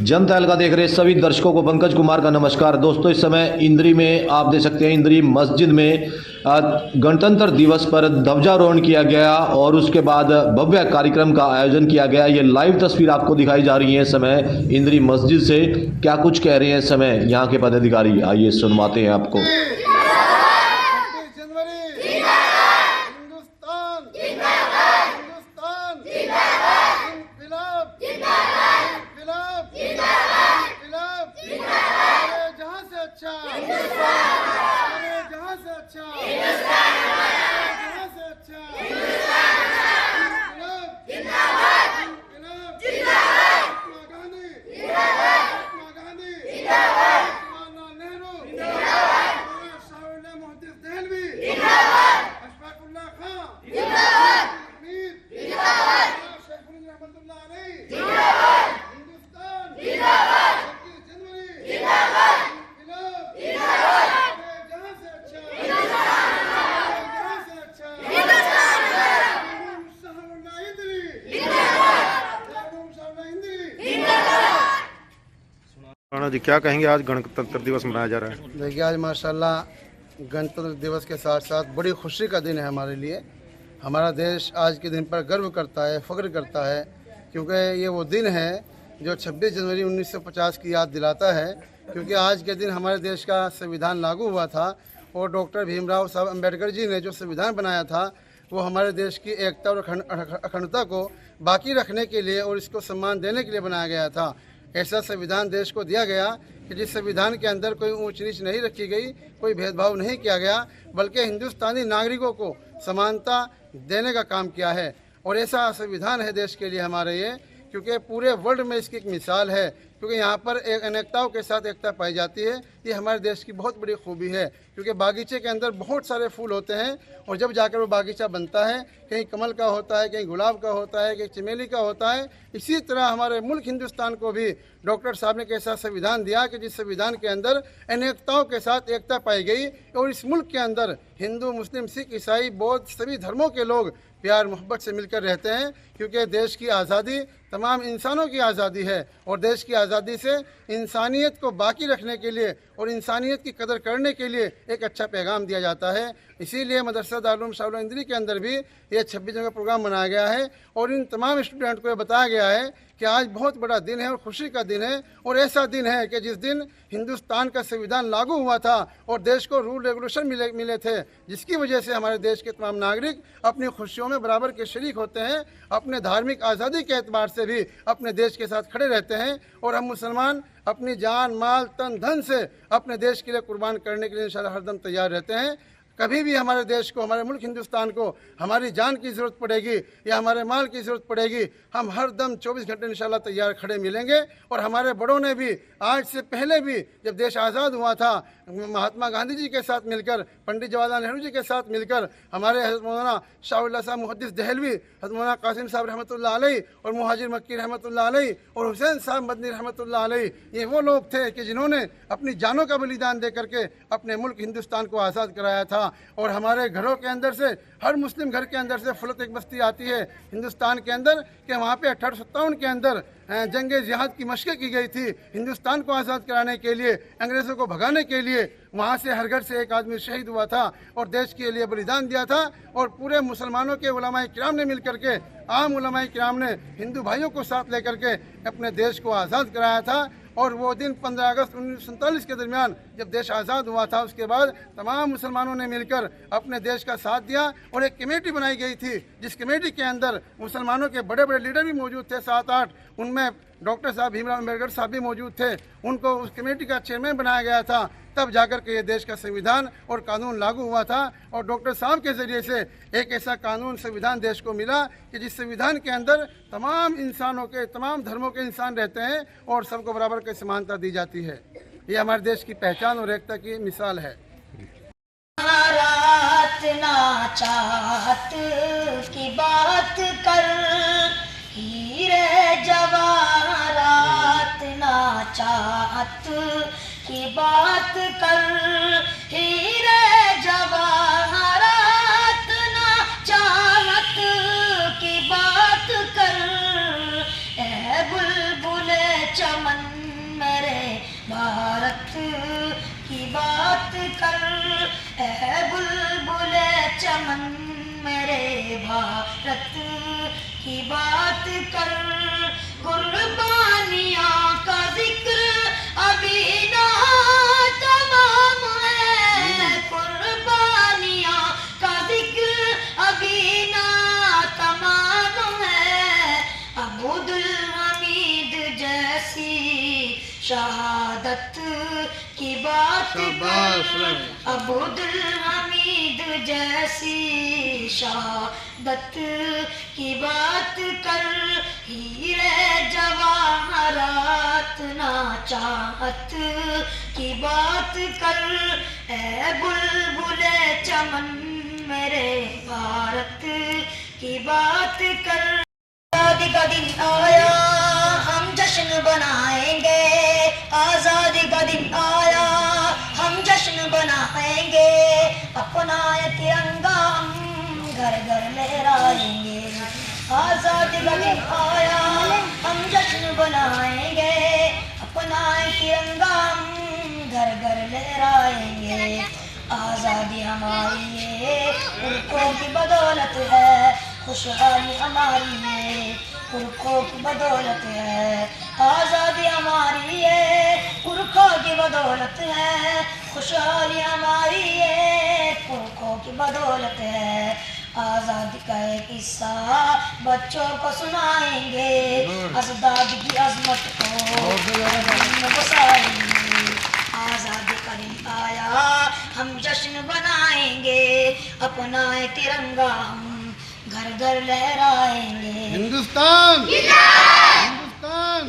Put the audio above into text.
जनता तहलका देख रहे सभी दर्शकों को पंकज कुमार का नमस्कार। दोस्तों, इस समय इंद्री में आप देख सकते हैं, इंद्री मस्जिद में गणतंत्र दिवस पर ध्वजारोहण किया गया और उसके बाद भव्य कार्यक्रम का आयोजन किया गया। ये लाइव तस्वीर आपको दिखाई जा रही है। समय इंद्री मस्जिद से क्या कुछ कह रहे हैं समय यहाँ के पदाधिकारी, आइए सुनवाते हैं आपको। जी, क्या कहेंगे, आज गणतंत्र दिवस मनाया जा रहा है। देखिए, आज माशाल्लाह गणतंत्र दिवस के साथ साथ बड़ी खुशी का दिन है हमारे लिए। हमारा देश आज के दिन पर गर्व करता है, फ़ख्र करता है, क्योंकि ये वो दिन है जो 26 जनवरी 1950 की याद दिलाता है। क्योंकि आज के दिन हमारे देश का संविधान लागू हुआ था और डॉक्टर भीमराव साहब अम्बेडकर जी ने जो संविधान बनाया था वो हमारे देश की एकता और अखंडता को बाकी रखने के लिए और इसको सम्मान देने के लिए बनाया गया था। ऐसा संविधान देश को दिया गया कि जिस संविधान के अंदर कोई ऊंच नीच नहीं रखी गई, कोई भेदभाव नहीं किया गया, बल्कि हिंदुस्तानी नागरिकों को समानता देने का काम किया है। और ऐसा संविधान है देश के लिए हमारे ये, क्योंकि पूरे वर्ल्ड में इसकी एक मिसाल है, क्योंकि यहाँ पर एक अनेकताओं के साथ एकता पाई जाती है। ये हमारे देश की बहुत बड़ी खूबी है, क्योंकि बागीचे के अंदर बहुत सारे फूल होते हैं और जब जाकर वो बागीचा बनता है, कहीं कमल का होता है, कहीं गुलाब का होता है, कहीं चमेली का होता है। इसी तरह हमारे मुल्क हिंदुस्तान को भी डॉक्टर साहब ने एक ऐसा संविधान दिया कि जिस संविधान के अंदर अनेकताओं के साथ एकता पाई गई और इस मुल्क के अंदर हिंदू, मुस्लिम, सिख, ईसाई, बौद्ध सभी धर्मों के लोग प्यार मोहब्बत से मिलकर रहते हैं। क्योंकि देश की आज़ादी तमाम इंसानों की आज़ादी है और देश की आज़ादी से इंसानियत को बाकी रखने के लिए और इंसानियत की कदर करने के लिए एक अच्छा पैगाम दिया जाता है। इसीलिए मदरसा दारुल उलूम शाह इंद्री के अंदर भी ये 26 जनवरी का प्रोग्राम मनाया गया है और इन तमाम स्टूडेंट को बताया गया है कि आज बहुत बड़ा दिन है और खुशी का दिन है। और ऐसा दिन है कि जिस दिन हिंदुस्तान का संविधान लागू हुआ था और देश को रूल रेगुलेशन मिले थे, जिसकी वजह से हमारे देश के तमाम नागरिक अपनी खुशियों में बराबर के शरीक होते हैं, अपने धार्मिक आज़ादी के एतबार से भी अपने देश के साथ खड़े रहते हैं। और हम मुसलमान अपनी जान, माल, तन, धन से अपने देश के लिए कुर्बान करने के लिए इंशाअल्लाह हरदम तैयार रहते हैं। कभी भी हमारे देश को, हमारे मुल्क हिंदुस्तान को हमारी जान की ज़रूरत पड़ेगी या हमारे माल की ज़रूरत पड़ेगी, हम हर दम 24 घंटे इंशाअल्लाह तैयार खड़े मिलेंगे। और हमारे बड़ों ने भी आज से पहले भी जब देश आज़ाद हुआ था, महात्मा गांधी जी के साथ मिलकर, पंडित जवाहरलाल नेहरू जी के साथ मिलकर, हमारे हज़रत मौलाना शाह साहब मुहद्दिस दहलवी, हज़रत मौलाना कासिम साहब रहमतुल्लाह अलैह और मुहाजिर मक्की रहमतुल्लाह अलैह और हुसैन साहब मदनी रहमतुल्लाह अलैह, ये वो लोग थे कि जिन्होंने अपनी जानों का बलिदान दे करके अपने मुल्क हिंदुस्तान को आज़ाद कराया था। और हमारे घरों के अंदर से, हर मुस्लिम घर के अंदर से फुलत एक बस्ती आती है हिंदुस्तान के अंदर कि वहाँ पे 1857 के अंदर जंग जिहाद की मशक़ें की गई थी हिंदुस्तान को आज़ाद कराने के लिए, अंग्रेज़ों को भगाने के लिए। वहाँ से हर घर से एक आदमी शहीद हुआ था और देश के लिए बलिदान दिया था। और पूरे मुसलमानों के उलमाए किराम ने मिल करके, आम उलमाए किराम ने हिंदू भाइयों को साथ लेकर के अपने देश को आज़ाद कराया था। और वो दिन 15 अगस्त 1947 के दरमियान जब देश आज़ाद हुआ था, उसके बाद तमाम मुसलमानों ने मिलकर अपने देश का साथ दिया और एक कमेटी बनाई गई थी, जिस कमेटी के अंदर मुसलमानों के बड़े बड़े लीडर भी मौजूद थे, 7-8, उनमें डॉक्टर साहब भीमराव अम्बेडकर साहब भी मौजूद थे। उनको उस कमेटी का चेयरमैन बनाया गया था। तब जाकर के ये देश का संविधान और कानून लागू हुआ था और डॉक्टर साहब के ज़रिए से एक ऐसा कानून, संविधान देश को मिला कि जिस संविधान के अंदर तमाम इंसानों के, तमाम धर्मों के इंसान रहते हैं और सबको बराबर की समानता दी जाती है। ये हमारे देश की पहचान और एकता की मिसाल है। चाहत की बात कर, हीरे जवाहरात ना चाहत की बात कर, हीरे जवाहरात ना चाहत की बात कर, ए बुलबुल चमन की बात कर, ऐ बुलबुले चमन मेरे भारत की बात कर। कुर्बानियाँ का जिक्र अभी ना तमाम है, कुर्बानियाँ का जिक्र अभी ना तमाम है। अब्दुल हमीद जैसी शहादत की बात कर, अब्दुल हमीद जैसी शहादत की बात कर। हीरे जवाहरात ना चाहत की बात कर, ऐ बुलबुले चमन मेरे भारत की बात कर। आज़ादी का दिन आया हम जश्न बनाएंगे, आज़ादी का दिन आया हम जश्न बनाएंगे। अपना ये तिरंगा हम घर घर लहराएंगे। आज़ादी का दिन आया हम जश्न बनाएंगे, अपना ये तिरंगा हम घर घर लहराएंगे। आज़ादी हमारी है पुरखों की बदौलत है, खुशहाली हमारी है पुरखों की बदौलत है। आज़ादी हमारी है पुरखों की बदौलत है, खुशहाली हमारी है पुरखों की बदौलत है। आज़ादी का एक किस्सा बच्चों को सुनाएंगे, अजदाद की अजमत को बसाएंगे। आज़ादी का दिन आया हम जश्न बनाएंगे, अपना तिरंगा हम घर घर लहराएंगे। हिंदुस्तान, हिंदुस्तान।